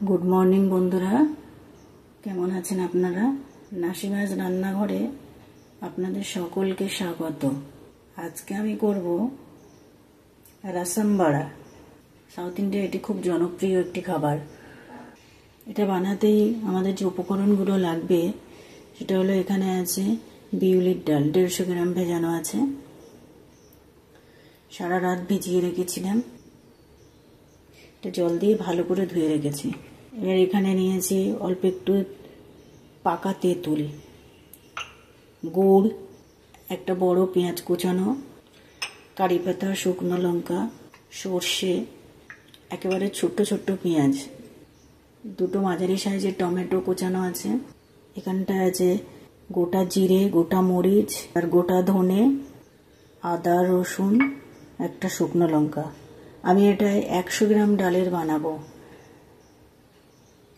Good morning বন্ধুরা, কেমন আছেন আপনারা? নাসিমাজ রান্নাঘরে আপনাদের সকলকে স্বাগত। আজকে আমি করব রাসাম বাড়া। সাউথ ইন্ডিয়া এটি খুব জনপ্রিয় একটি খাবার। এটা বানাতেই আমাদের যে উপকরণগুলো লাগবে সেটা হলো, এখানে আছে বিউলির ডাল 150 গ্রাম ভেজানো আছে, সারা রাত ভিজিয়ে রেখেছিলাম। এটা জল দিয়ে ভালো করে ধুয়ে রেখেছি। এবার এখানে নিয়েছি অল্প একটু পাকা তেঁতুল, গুড়, একটা বড় পেঁয়াজ কুচানো, কারি পাতা, শুকনো লঙ্কা, সর্ষে, একেবারে ছোট্ট ছোট্ট পেঁয়াজ, দুটো মাঝারি সাইজের টমেটো কুচানো আছে। এখানটায় আছে গোটা জিরে, গোটা মরিচ আর গোটা ধনে, আদা, রসুন, একটা শুকনো লঙ্কা। আমি এটায় 100 গ্রাম ডালের বানাবো।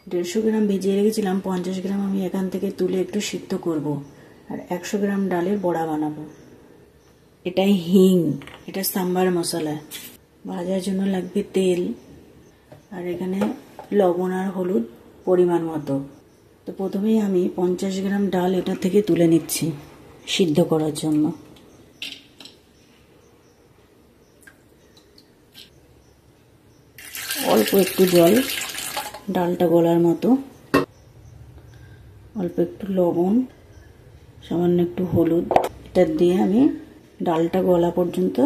150 গ্রাম ভিজিয়ে রেখেছিলাম, 50 গ্রাম আমি এখান থেকে তুলে একটু সিদ্ধ করব, আর 100 গ্রাম ডালের বড়া বানাবো। এটাই হিং, এটা সাম্বার মশলা। ভাজার জন্য লাগবে তেল, আর এখানে লবণ আর হলুদ পরিমাণ মতো। তো প্রথমেই আমি 50 গ্রাম ডাল এটা থেকে তুলে নিচ্ছি সিদ্ধ করার জন্য। অল্প একটু জল, ডালটা গলার মতো, অল্প একটু লবণ, সামান্য একটু হলুদ, এটা দিয়ে আমি ডালটা গলা পর্যন্ত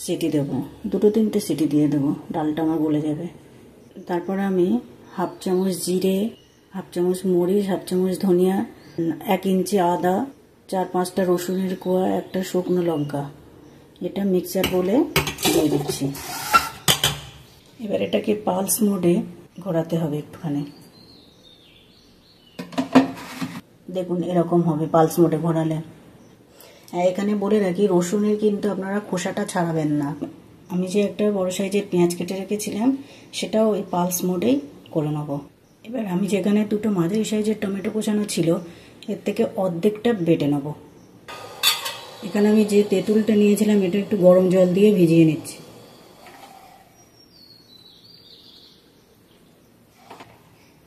সিটি দেবো। 2-3টে সিটি দিয়ে দেবো, ডালটা আমার গলে যাবে। তারপর আমি 1/2 চামচ জিরে, 1/2 চামচ মরিচ, 1/2 চামচ ধনিয়া, 1 ইঞ্চি আদা, 4-5টা রসুনের কোয়া, একটা শুকনো লঙ্কা, এটা মিক্সার বলে দিয়ে দিচ্ছি। এবার এটাকে পালস মোডে ঘোরাতে হবে একটুখানি। দেখুন এরকম হবে পালস মোডে ঘোরালে। এখানে বলে রাখি, রসুনের কিন্তু আপনারা খোসাটা ছাড়াবেন না। আমি যে একটা বড় সাইজের পেঁয়াজ কেটে রেখেছিলাম সেটাও ওই পালস মোডেই করে নেব। এবার আমি যেখানে 2টো মাঝারি সাইজের টমেটো কোচানো ছিল, এর থেকে অর্ধেকটা বেটে নেব। এখানে আমি যে তেঁতুলটা নিয়েছিলাম এটা একটু গরম জল দিয়ে ভিজিয়ে নিচ্ছি।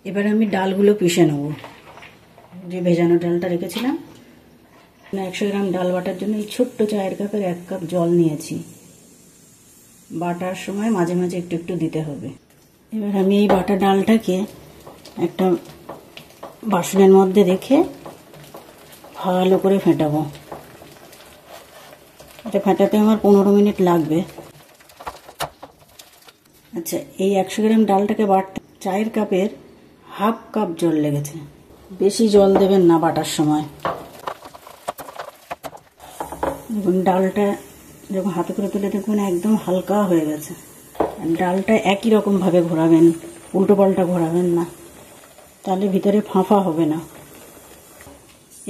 এবার আমি ডালগুলো পিষে নেব। যে ভেজানো ডালটা রেখেছিলাম, 100 গ্রাম ডাল বাটার জন্য এই ছোট্ট চায়ের কাপের 1 কাপ জল নিয়েছি। বাটার সময় মাঝে মাঝে একটু একটু দিতে হবে। এবার আমি এই বাটা ডালটাকে একটা বাসনের মধ্যে রেখে ভালো করে ফেটাবো। এটা ফেটাতে আমার 15 মিনিট লাগবে। আচ্ছা, এই 100 গ্রাম ডালটাকে বাটতে চায়ের কাপের 1/2 কাপ জল লেগেছে। বেশি জল দেবেন না বাটার সময়। দেখুন ডালটা যখন হাতে করে তুলে দেখুন একদম হালকা হয়ে গেছে। ডালটা একই রকম ভাবে ঘোরাবেন, উল্টো পাল্টা ঘোরাবেন না, তাহলে ভিতরে ফাঁপা হবে না।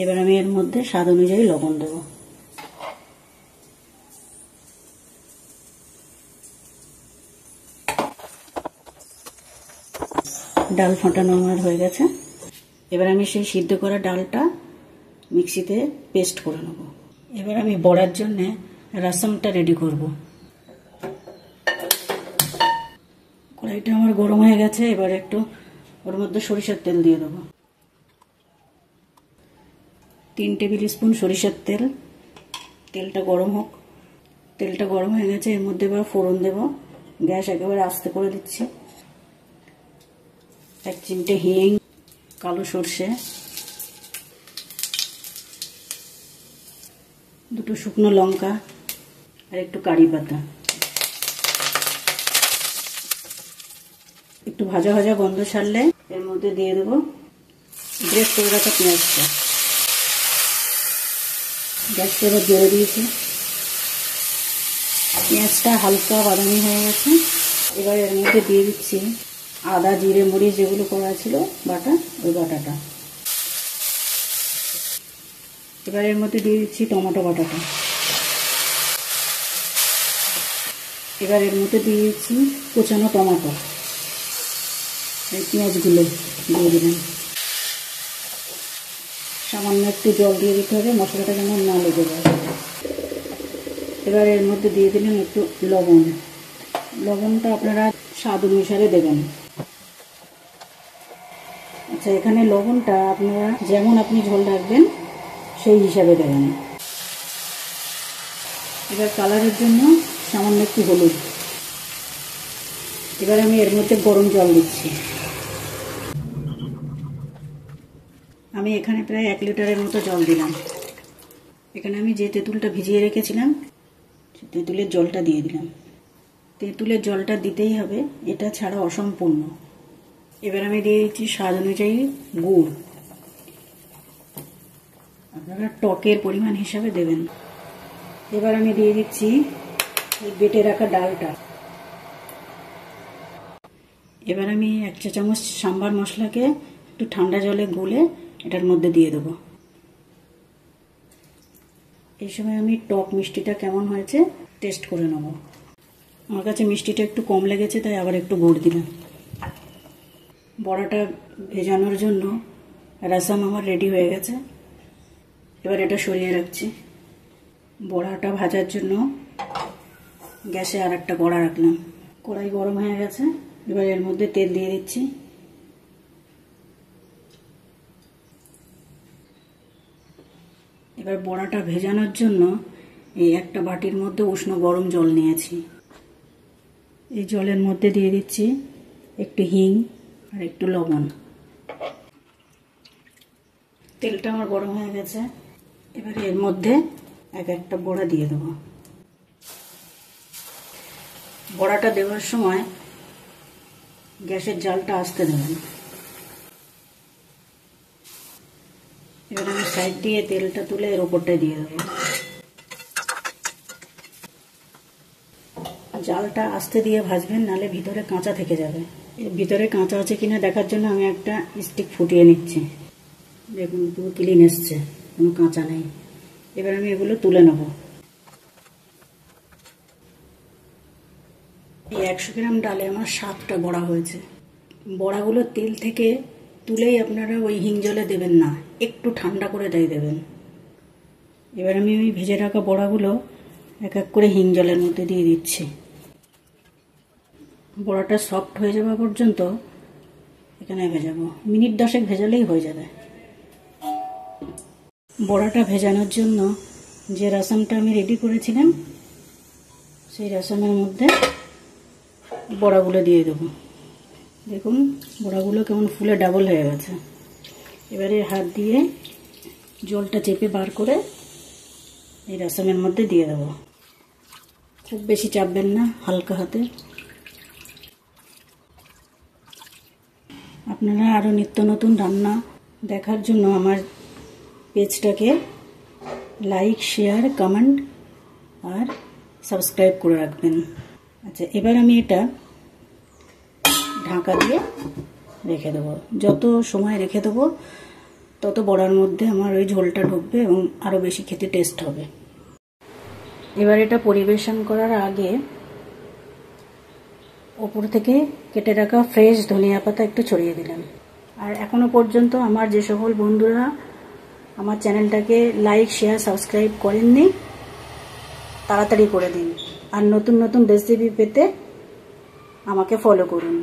এবার আমি এর মধ্যে স্বাদ অনুযায়ী লবণ দেব। ডাল ফাটানো আমার হয়ে গেছে। এবার আমি সেই সিদ্ধ করা ডালটা মিক্সিতে পেস্ট করে নেব। এবার আমি বড়ার জন্যে রাসামটা রেডি করব। কড়াইটা আমার গরম হয়ে গেছে। এবার একটু ওর মধ্যে সরিষার তেল দিয়ে দেবো। 3 টেবিল স্পুন সরিষার তেল। তেলটা গরম হোক। তেলটা গরম হয়ে গেছে, এর মধ্যে এবার ফোড়ন দেব। গ্যাস একেবারে আস্তে করে দিচ্ছি। 1 চিমটে হিং, কালো সর্ষে, 2টো শুকনো লঙ্কা আর একটু কারি পাতা। একটু ভাজা ভাজা গন্ধ ছাড়লে এর মধ্যে দিয়ে দেবো গ্রেট করে রাখা পেঁয়াজটা। গ্যাসটা এবার জোরে দিয়েছি। পেঁয়াজটা হালকা বাদামি হয়ে গেছে। এবার এর মধ্যে দিয়ে দিচ্ছি আদা, জিরে, মরিচ যেগুলো করা ছিল বাটা, ওই বাটাটা। এবার এর মধ্যে দিয়ে দিচ্ছি টমেটো বাটাটা। এবার এর মধ্যে দিয়ে দিচ্ছি কুচানো টমেটো। এই পেঁয়াজগুলো দিয়ে দিলাম। সামান্য একটু জল দিয়ে দিতে হবে, মশলাটা যেন না লেগে যায়। এবার এর মধ্যে দিয়ে দিলাম একটু লবণ। লবণটা আপনারা স্বাদ অনুসারে দেবেন। আচ্ছা, এখানে লবণটা আপনারা যেমন আপনি ঝোল রাখবেন সেই হিসাবে দেবেন। এবার কালারের জন্য সামান্য একটু হলুদ। এবার আমি এর মধ্যে গরম জল দিচ্ছি। আমি এখানে প্রায় 1 লিটারের মতো জল দিলাম। এখানে আমি যে তেঁতুলটা ভিজিয়ে রেখেছিলাম তেঁতুলের জলটা দিয়ে দিলাম। তেঁতুলের জলটা দিতেই হবে, এটা ছাড়া অসম্পূর্ণ। এবার আমি দিয়ে দিচ্ছি স্বাদ অনুযায়ী গুড়। আপনারা টকের পরিমাণ হিসাবে দেবেন। এবার আমি দিয়ে দিচ্ছি বেটে রাখা ডালটা। এবার আমি 1 চা চামচ সাম্বার মশলাকে একটু ঠান্ডা জলে গুলে এটার মধ্যে দিয়ে দেবো। এই সময় আমি টক মিষ্টিটা কেমন হয়েছে টেস্ট করে নেব। আমার কাছে মিষ্টিটা একটু কম লেগেছে, তাই আবার একটু গুড় দিলাম। বড়াটা ভেজানোর জন্য রাসাম আমার রেডি হয়ে গেছে। এবার এটা সরিয়ে রাখছি। বড়াটা ভাজার জন্য গ্যাসে আর একটা কড়া রাখলাম। কড়াই গরম হয়ে গেছে। এবার এর মধ্যে তেল দিয়ে দিচ্ছি। এবার বড়াটা ভেজানোর জন্য এই একটা বাটির মধ্যে উষ্ণ গরম জল নিয়েছি। এই জলের মধ্যে দিয়ে দিচ্ছি একটু হিং আর একটু লবণ। তেলটা আমার গরম হয়ে গেছে। এবার এর মধ্যে একটা বড়া দিয়ে দেবো। বড়াটা দেওয়ার সময় গ্যাসের জালটা আস্তে দেবেন। এবার আমি সাইড দিয়ে তেলটা তুলে এর ওপরটায় দিয়ে দেবো। জালটা আস্তে দিয়ে ভাজবেন, নালে ভিতরে কাঁচা থেকে যাবে। ভিতরে কাঁচা আছে কিনা দেখার জন্য আমি একটা স্টিক ফুটিয়ে নিচ্ছি। দেখুন পুরো ক্লিন এসছে, কোনো কাঁচা নেই। এবার আমি এগুলো তুলে নেব। এই 100 গ্রাম ডালে আমার 7টা বড়া হয়েছে। বড়াগুলো তেল থেকে তুলেই আপনারা ওই হিং জলে দেবেন না, একটু ঠান্ডা করে দেবেন। এবার আমি ওই ভেজে রাখা বড়াগুলো এক এক করে হিং জলের মধ্যে দিয়ে দিচ্ছি। বড়াটা সফট হয়ে যাওয়া পর্যন্ত এখানে ভেজাবো। মিনিট 10 ভেজালেই হয়ে যাবে। বড়াটা ভেজানোর জন্য যে রাসামটা আমি রেডি করেছিলাম সেই রাসামের মধ্যে বড়াগুলো দিয়ে দেবো। দেখুন বড়াগুলো কেমন ফুলে ডাবল হয়ে গেছে। এবারে হাত দিয়ে জলটা চেপে বার করে এই রাসামের মধ্যে দিয়ে দেবো। খুব বেশি চাপবেন না, হালকা হাতে। আপনারা আরও নিত্য নতুন রান্না দেখার জন্য আমার পেজটাকে লাইক, শেয়ার, কমেন্ট আর সাবস্ক্রাইব করে রাখবেন। আচ্ছা, এবার আমি এটা ঢাকা দিয়ে রেখে দেবো। যত সময় রেখে দেবো তত বড়ার মধ্যে আমার ওই ঝোলটা ঢুকবে এবং আরও বেশি খেতে টেস্ট হবে। এবার এটা পরিবেশন করার আগে ওপর থেকে কেটে রাখা ফ্রেশ ধনিয়া পাতা একটু ছড়িয়ে দিলাম। আর এখনো পর্যন্ত আমার যে সকল বন্ধুরা আমার চ্যানেলটাকে লাইক, শেয়ার, সাবস্ক্রাইব করেননি তাড়াতাড়ি করে দিন। আর নতুন নতুন রেসিপি পেতে আমাকে ফলো করুন।